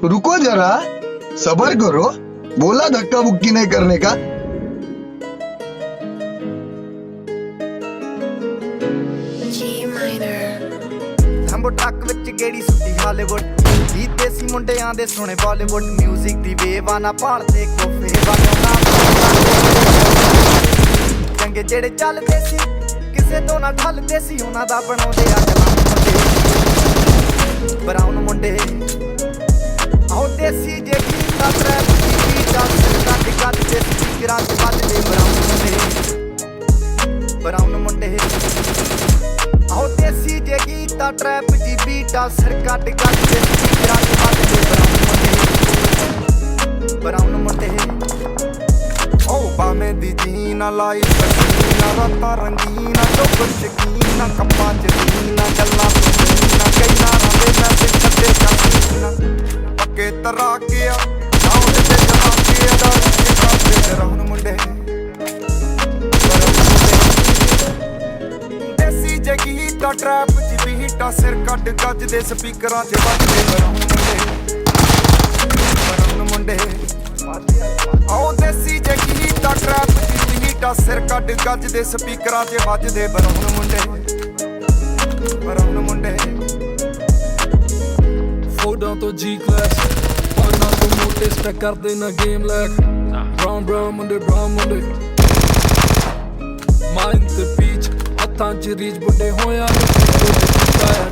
रुको जरा, सबर करो। बोला धक्का बुक्की नहीं करने का। लंबो ट्रक विच गेड़ी सुट्टी हालीवुड गीत देसी मुंडियां दे सोने बॉलीवुड म्यूजिक दी बेवाना भालदे कोफे वालों चंगे जेड़े चलदे सी किसे तो ना ढलदे सी उन्हां दा बनाउंदे आ कलाम मुंडे ब्राउन मुंडे आओ देसी जे गीत दा ट्रैप दी बीट दा कट कट दे स्पीकरां च ਵੱਜਦੇ ब्राउन मुंडे आओ देसी जे गीत दा ट्रैप दी बीट दा सिर कट कट दे स्पीकरां च ਵੱਜਦੇ ब्राउन मुंडे ओ बामे दी जीना लाई पसीना रातां रंगीना चुप शकीना कप्पां च जीना गल्लां सुनीना कई नारां दे मैसेज छड्डे जासीना पक्के तरा के आ साउंड ते जमा के अदा के काटे ब्राउन मुंडे देसी जे गीत दा ट्रैप दी बीट दा सिर कट गज दे स्पीकरां च ਵੱਜਦੇ ब्राउन मुंडे आओ देसी जे गीत दा ट्रैप दी बीट दा सिर कट गज दे स्पीकरां च ਵੱਜਦੇ ब्राउन मुंडे ਫੋਟਾਂ ਤੋਂ G class ਪਾਣਾ ਤੋਂ ਮੋਟੇ ਸਟੈਕ ਕਰਦੇ ਨਾ ਗੇਮ ਲੈਕ brown ਮੁੰਡੇ ਮਾਈਂਡ ਤੇ ਪੀਚ ਹੱਥਾਂ 'ਚ ਰੀਚ ਵੱਡੇ ਹੋਇਆ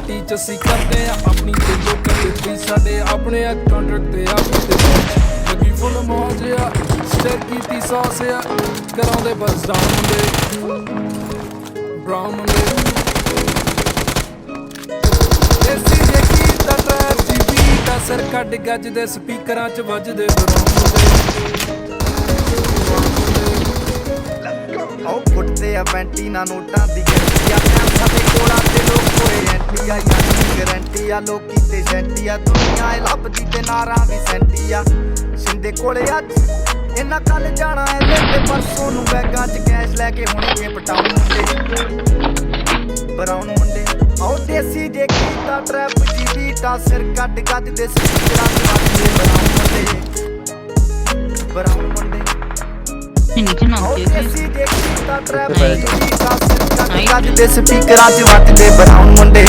ਟੀਚ ਅਸੀਂ ਕਰਦੇ ਆ ਆਪਣੀ ਤੇ ਲੋਕਾਂ ਦੇ ਵੀ ਸਾਡੇ ਆਪਣੇ ਆ ਕੰਟਰੈਕਟ ਤੇ ਆਪਣੇ ਤੇ ਲੱਗੀ ਫੁੱਲ ਮੌਜ ਆ ਸਟੈਕ ਕੀਤੀ ਸੌਸ ਆ ਕਰਾਉਂਦੇ ਬਸ ਡਾਊਨ ਮੁੰਡੇ brown ਮੁੰਡੇ ਦੇਸੀ ਜੇ ਗੀਤ ਦਾ ਟਰੈਪ ਦੀ ਬੀਟ ਆ ਸਿਰ ਕੱਢ ਗੱਜ ਦੇ ਸਪੀਕਰਾਂ 'ਚ ਵੱਜਦੇ आओ फुटते आ पैंटी ना नोटां दी गैरंटी आ पैसा दे कोला ते लोग होए एंटी आ यानी गारंटी आ लोकी ते सेंटी आ दुनिया ए लभदी ते नारां भी सेंटी आ शिंदे कोले अज इन्ना कल जाना है ते परसों नूं बैगां च कैश लैके हुणे के पटाउन मुंडे ब्राउन मुंडे आओ देसी जे कीता ट्रैप दी बीट आ सिर कट कट दे स्पीकरां च ਵੱਜਦੇ ब्राउन मुंडे देसी जे कीता ट्रैप दी बीट आ सिर कट कट दे स्पीकरां च ਵੱਜਦੇ ब्राउन मुंडे